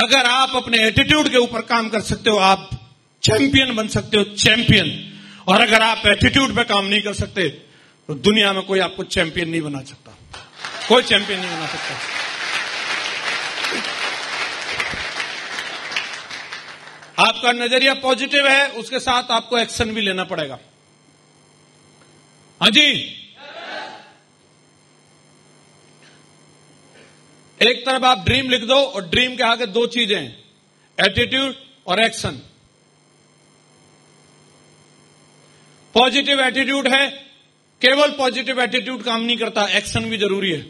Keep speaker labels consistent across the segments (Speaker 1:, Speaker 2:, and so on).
Speaker 1: अगर आप अपने एटीट्यूड के ऊपर काम कर सकते हो, आप चैंपियन बन सकते हो, चैंपियन। और अगर आप एटीट्यूड पे काम नहीं कर सकते तो दुनिया में कोई आपको चैंपियन नहीं बना सकता, कोई चैंपियन नहीं बना सकता। आपका नजरिया पॉजिटिव है, उसके साथ आपको एक्शन भी लेना पड़ेगा। हाँ जी, एक तरफ आप ड्रीम लिख दो और ड्रीम के आगे दो चीजें हैं, एटीट्यूड और एक्शन। पॉजिटिव एटीट्यूड है, केवल पॉजिटिव एटीट्यूड काम नहीं करता, एक्शन भी जरूरी है।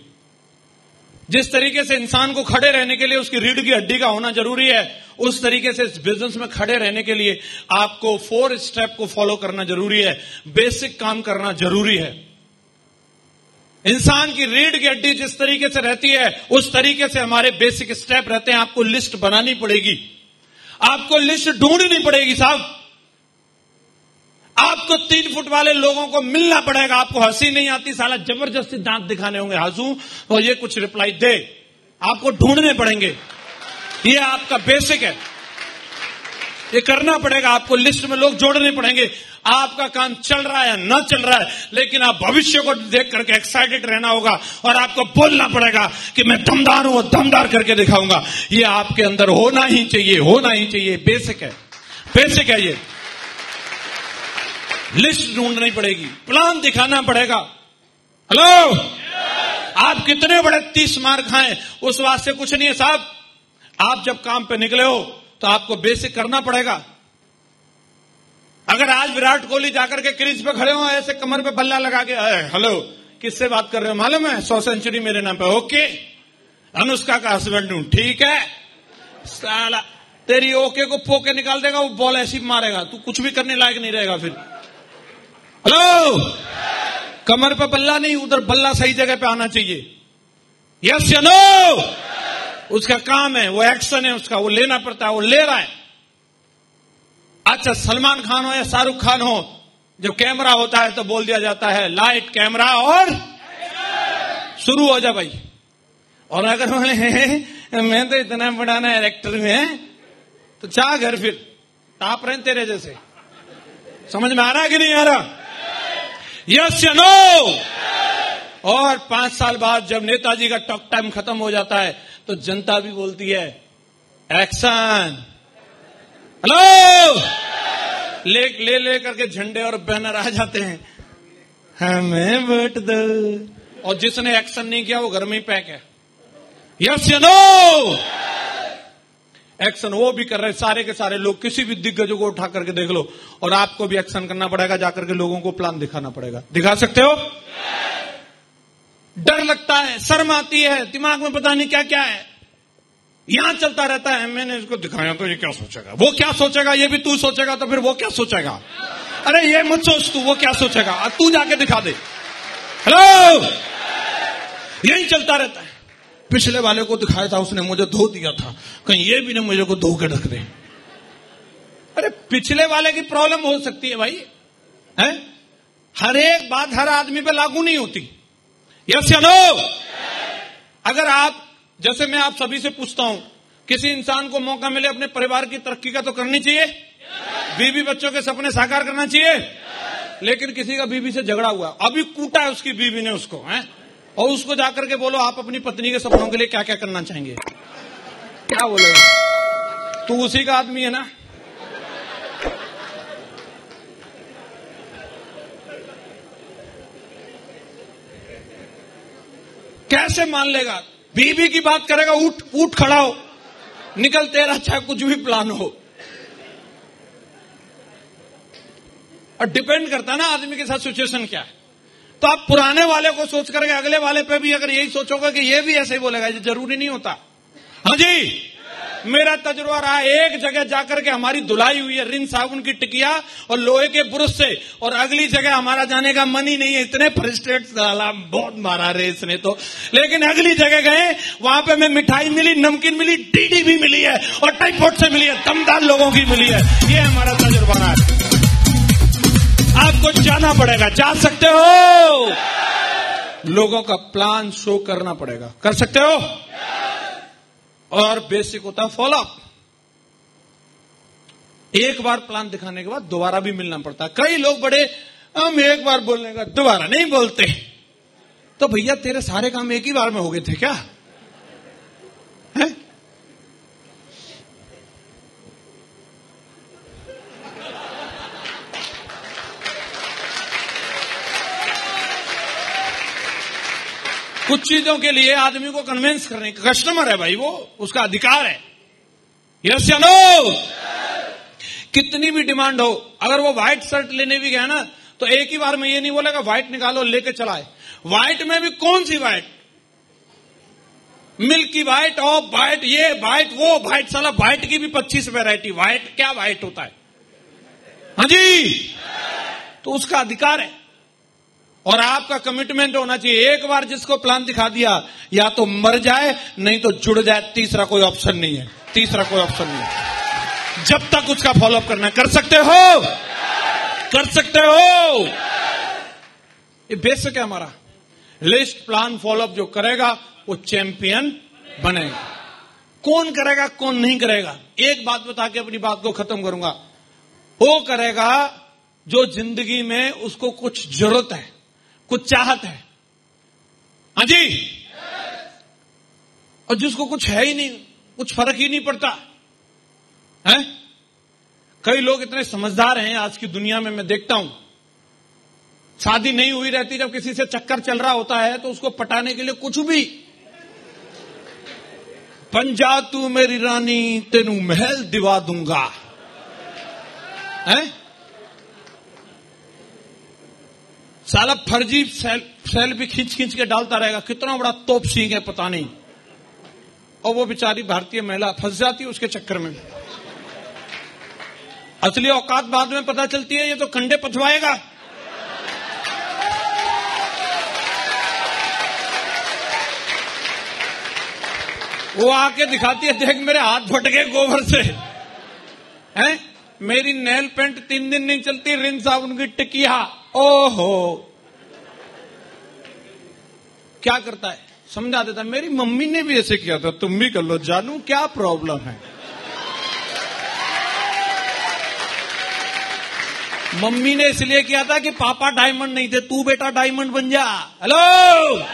Speaker 1: जिस तरीके से इंसान को खड़े रहने के लिए उसकी रीढ़ की हड्डी का होना जरूरी है, उस तरीके से इस बिजनेस में खड़े रहने के लिए आपको 4 स्टेप को फॉलो करना जरूरी है, बेसिक काम करना जरूरी है। इंसान की रीढ़ की हड्डी जिस तरीके से रहती है उस तरीके से हमारे बेसिक स्टेप रहते हैं। आपको लिस्ट बनानी पड़ेगी, आपको लिस्ट ढूंढनी पड़ेगी साहब। आपको 3 फुट वाले लोगों को मिलना पड़ेगा। आपको हंसी नहीं आती, साला जबरदस्ती दांत दिखाने होंगे, हंसू और ये कुछ रिप्लाई दे, आपको ढूंढने पड़ेंगे। ये आपका बेसिक है, ये करना पड़ेगा। आपको लिस्ट में लोग जोड़ने पड़ेंगे। आपका काम चल रहा है ना चल रहा है, लेकिन आप भविष्य को देख करके एक्साइटेड रहना होगा और आपको बोलना पड़ेगा कि मैं दमदार हूं, दमदार करके दिखाऊंगा। ये आपके अंदर होना ही चाहिए, होना ही चाहिए। बेसिक है, बेसिक है ये। लिस्ट ढूंढनी पड़ेगी, प्लान दिखाना पड़ेगा। हेलो, आप कितने बड़े 30 मार खाएं उस वास्ते कुछ नहीं है साहब। आप जब काम पे निकले हो तो आपको बेसिक करना पड़ेगा। अगर आज विराट कोहली जाकर के क्रीज पे खड़े हो, ऐसे कमर पे बल्ला लगा के, हेलो किससे बात कर रहे हो मालूम है, 100 सेंचुरी मेरे नाम पे, ओके अनुष्का का हस्बैंड हूं, ठीक है। साला तेरी ओके को पोके निकाल देगा, वो बॉल ऐसी मारेगा, तू कुछ भी करने लायक नहीं रहेगा फिर। हेलो, कमर पे बल्ला नहीं, उधर बल्ला सही जगह पे आना चाहिए। यस या नो, उसका काम है, वो एक्शन है उसका, वो लेना पड़ता है, वो ले रहा है। अच्छा, सलमान खान हो या शाहरुख खान हो, जब कैमरा होता है तो बोल दिया जाता है लाइट कैमरा और शुरू हो जा भाई। और अगर मैं तो इतना बड़ा ना एक्टर में, तो चाह घर फिर ताप रहे तेरे जैसे। समझ में आ रहा है कि नहीं आ रहा? यस या नो? और 5 साल बाद जब नेताजी का टॉक टाइम खत्म हो जाता है तो जनता भी बोलती है एक्शन। हेलो, ले करके झंडे और बैनर आ जाते हैं, हमें वोट दो। और जिसने एक्शन नहीं किया वो घर में ही पैक है। यस या नो? एक्शन वो भी कर रहे सारे के सारे लोग। किसी भी दिग्गजों को उठा करके देख लो, और आपको भी एक्शन करना पड़ेगा, जाकर के लोगों को प्लान दिखाना पड़ेगा। दिखा सकते हो? डर लगता है, शर्म आती है, दिमाग में पता नहीं क्या क्या है, यहां चलता रहता है। मैंने इसको दिखाया तो ये क्या सोचेगा, वो क्या सोचेगा, ये भी तू सोचेगा तो फिर वो क्या सोचेगा। अरे ये मत सोच तू, वो क्या सोचेगा, तू जाके दिखा दे। हेलो, यही चलता रहता है। पिछले वाले को दिखाया था, उसने मुझे धो दिया था, कहीं ये भी ना मुझे को धो के रख दे। अरे पिछले वाले की प्रॉब्लम हो सकती है भाई, है? हर एक बात हर आदमी पे लागू नहीं होती। यस या नो? अगर आप, जैसे मैं आप सभी से पूछता हूं, किसी इंसान को मौका मिले अपने परिवार की तरक्की का तो करनी चाहिए, बीवी बच्चों के सपने साकार करना चाहिए। लेकिन किसी का बीवी से झगड़ा हुआ, अभी कूटा है उसकी बीवी ने उसको, है? और उसको जाकर के बोलो आप अपनी पत्नी के सपनों के लिए क्या क्या करना चाहेंगे, क्या बोलोगे? तू उसी का आदमी है ना? कैसे मान लेगा? बीवी की बात करेगा, उठ खड़ा हो, निकल तेरा चाहे कुछ भी प्लान हो। और डिपेंड करता है ना आदमी के साथ सिचुएशन क्या है। तो आप पुराने वाले को सोच करके अगले वाले पे भी अगर यही सोचोगे कि ये भी ऐसे ही बोलेगा, ये जरूरी नहीं होता। हाँ जी, मेरा तजुर्बा रहा, एक जगह जाकर के हमारी धुलाई हुई है रिन साबुन की टिकिया और लोहे के ब्रश से, और अगली जगह हमारा जाने का मन ही नहीं है। इतने फ्रस्ट्रेट साला, बहुत मारा रे इसने तो। लेकिन अगली जगह गए, वहां पे हमें मिठाई मिली, नमकीन मिली, डीडी भी मिली है और टाइफॉइड से मिली है, दमदार लोगों की मिली है। ये हमारा तजुर्बा रहा है। आपको जाना पड़ेगा, जा सकते हो, लोगों का प्लान शो करना पड़ेगा। कर सकते हो? और बेसिक होता है फॉलोअप। एक बार प्लान दिखाने के बाद दोबारा भी मिलना पड़ता है। कई लोग बड़े हम एक बार बोलने का दोबारा नहीं बोलते। तो भैया तेरे सारे काम एक ही बार में हो गए थे क्या? है? कुछ चीजों के लिए आदमी को कन्विंस करने का, कस्टमर है भाई वो, उसका अधिकार है। यस या नो? कितनी भी डिमांड हो, अगर वो व्हाइट शर्ट लेने भी गया ना तो एक ही बार में ये नहीं बोलेगा व्हाइट निकालो लेके चलाए। व्हाइट में भी कौन सी white? Milky white, off white, ये व्हाइट, वो व्हाइट, साला व्हाइट की भी 25 वैरायटी। व्हाइट क्या व्हाइट होता है? हाँ जी, तो उसका अधिकार है और आपका कमिटमेंट होना चाहिए। एक बार जिसको प्लान दिखा दिया या तो मर जाए नहीं तो जुड़ जाए, तीसरा कोई ऑप्शन नहीं है। तीसरा कोई ऑप्शन नहीं है। जब तक उसका फॉलोअप करना कर सकते हो, कर सकते हो। ये बेसिक है हमारा। लिस्ट प्लान फॉलोअप जो करेगा वो चैंपियन बनेगा। कौन करेगा कौन नहीं करेगा, एक बात बता के अपनी बात को खत्म करूंगा। वो करेगा जो जिंदगी में उसको कुछ जरूरत है, कुछ चाहत है। हाँ जी। और जिसको कुछ है ही नहीं, कुछ फर्क ही नहीं पड़ता है। कई लोग इतने समझदार हैं आज की दुनिया में, मैं देखता हूं शादी नहीं हुई रहती, जब किसी से चक्कर चल रहा होता है तो उसको पटाने के लिए कुछ भी, बन जा तू मेरी रानी तेनू महल दिवा दूंगा, है? साला फर्जी सेल्फी खींच खींच के डालता रहेगा, कितना बड़ा तोप सींग है पता नहीं। और वो बेचारी भारतीय महिला फंस जाती है उसके चक्कर में। असली औकात बाद में पता चलती है, ये तो कंडे पथवाएगा। वो आके दिखाती है, देख मेरे हाथ फट गए गोबर से, हैं? मेरी नेल पेंट 3 दिन नहीं चलती, रिन साबुन की टिकिया। ओहो, क्या करता है? समझा देता, मेरी मम्मी ने भी ऐसे किया था, तुम भी कर लो जानू, क्या प्रॉब्लम है? मम्मी ने इसलिए किया था कि पापा डायमंड नहीं थे, तू बेटा डायमंड बन जा। हेलो,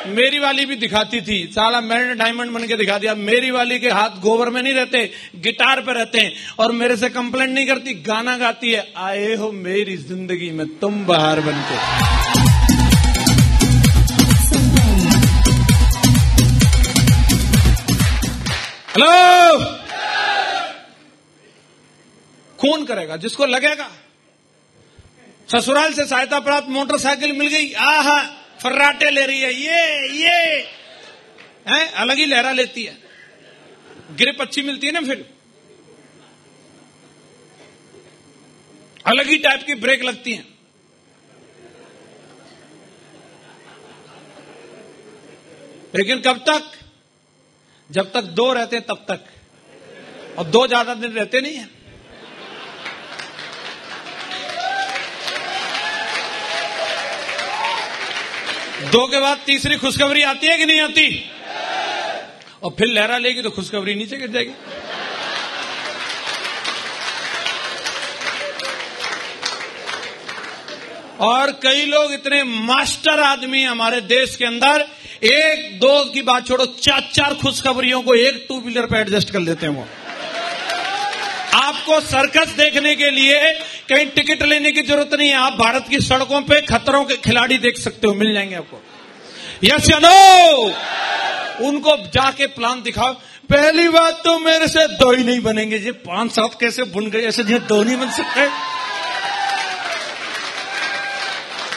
Speaker 1: मेरी वाली भी दिखाती थी, साला मैंने डायमंड बन के दिखा दिया। मेरी वाली के हाथ गोबर में नहीं रहते, गिटार पे रहते हैं, और मेरे से कंप्लेंट नहीं करती, गाना गाती है, आए हो मेरी जिंदगी में तुम बाहर बनके। हेलो, कौन करेगा? जिसको लगेगा ससुराल से सहायता प्राप्त मोटरसाइकिल मिल गई, आहा फर्राटे ले रही है, ये है, अलग ही लहरा लेती है। ग्रिप अच्छी मिलती है ना, फिर अलग ही टाइप की ब्रेक लगती है। लेकिन कब तक? जब तक 2 रहते हैं तब तक, और 2 ज्यादा दिन रहते नहीं है। दो के बाद तीसरी खुशखबरी आती है कि नहीं आती? और फिर लहरा लेगी तो खुशखबरी नीचे गिर जाएगी। और कई लोग इतने मास्टर आदमी हमारे देश के अंदर, 1-2 की बात छोड़ो, 4-4 खुशखबरियों को एक 2 व्हीलर पे एडजस्ट कर लेते हैं। वो आपको सर्कस देखने के लिए कहीं टिकट लेने की जरूरत नहीं है, आप भारत की सड़कों पे खतरों के खिलाड़ी देख सकते हो, मिल जाएंगे आपको। यस या नो? उनको जाके प्लान दिखाओ। पहली बात तो मेरे से 2 ही नहीं बनेंगे, ये 5-7 कैसे बुन गए, ऐसे 2 नहीं बन सकते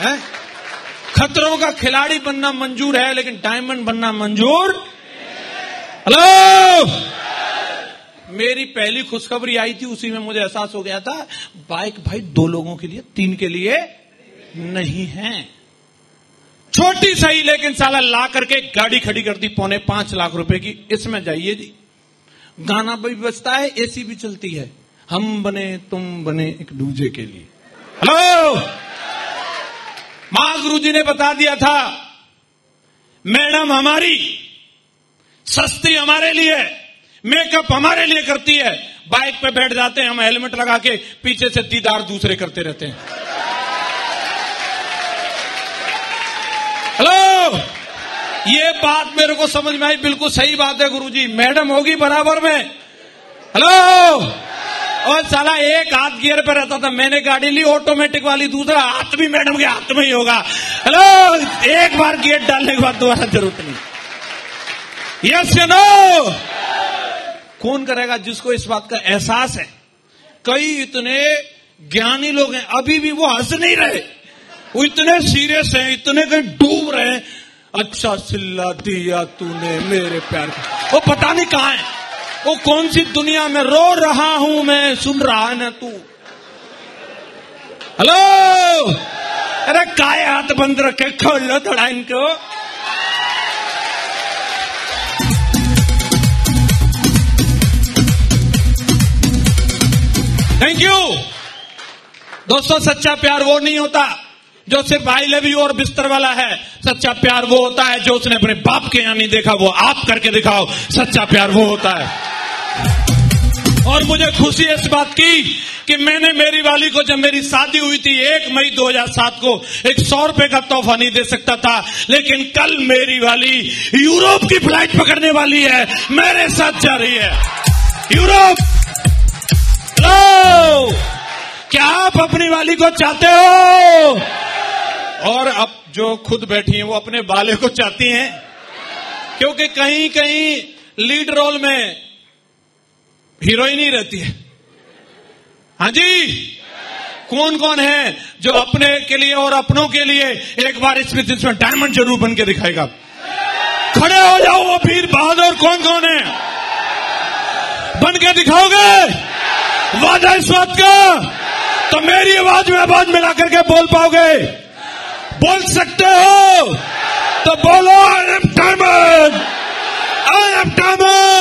Speaker 1: हैं? खतरों का खिलाड़ी बनना मंजूर है, लेकिन डायमंड बनना मंजूर। हेलो, मेरी पहली खुशखबरी आई थी, उसी में मुझे एहसास हो गया था, बाइक भाई 2 लोगों के लिए, 3 के लिए नहीं है। छोटी सही, लेकिन साला ला करके गाड़ी खड़ी कर दी 4.25 लाख रुपए की, इसमें जाइए जी। गाना भी बजता है, एसी भी चलती है, हम बने तुम बने एक दूजे के लिए। हेलो, मां गुरु जी ने बता दिया था, मैडम हमारी सस्ती हमारे लिए, मेकअप हमारे लिए करती है। बाइक पे बैठ जाते हैं हम हेलमेट लगा के, पीछे से दीदार दूसरे करते रहते हैं। हेलो, ये बात मेरे को समझ में आई, बिल्कुल सही बात है गुरुजी। मैडम होगी बराबर में। हेलो, और साला एक हाथ गियर पे रहता था, मैंने गाड़ी ली ऑटोमेटिक वाली, दूसरा हाथ भी मैडम के हाथ में ही होगा। हेलो, एक बार गियर डालने के बाद दोबारा जरूरत नहीं। यस या नो? कौन करेगा जिसको इस बात का एहसास है। कई इतने ज्ञानी लोग हैं, अभी भी वो हंस नहीं रहे, वो इतने सीरियस हैं, इतने कहीं डूब रहे हैं। अच्छा सिल्ला दिया तूने मेरे प्यार को, वो पता नहीं कहां है, वो कौन सी दुनिया में रो रहा हूं मैं, सुन रहा है ना तू। हेलो, अरे काय हाथ बंद रखे, खोल लो थोड़ा इनको। थैंक यू दोस्तों। सच्चा प्यार वो नहीं होता जो सिर्फ आई लव यू और बिस्तर वाला है। सच्चा प्यार वो होता है जो उसने अपने बाप के यहां नहीं देखा, वो आप करके दिखाओ। सच्चा प्यार वो होता है। और मुझे खुशी है इस बात की कि मैंने मेरी वाली को, जब मेरी शादी हुई थी 1 मई 2007 को, एक 100 रुपए का तोहफा नहीं दे सकता था, लेकिन कल मेरी वाली यूरोप की फ्लाइट पकड़ने वाली है, मेरे साथ जा रही है यूरोप। हेलो, क्या आप अपनी वाली को चाहते हो? और अब जो खुद बैठी हैं वो अपने बाले को चाहती हैं, क्योंकि कहीं कहीं लीड रोल में हीरोइन ही रहती है। हाँ जी, कौन कौन है जो अपने के लिए और अपनों के लिए एक बार इसमें डायमंड जरूर बन के दिखाएगा? खड़े हो जाओ, वो वीर बहादुर कौन कौन है? बन के दिखाओगे वादा इस बात का? तो मेरी आवाज में आवाज मिला करके बोल पाओगे? बोल सकते हो तो बोलो, I am diamond, I am diamond.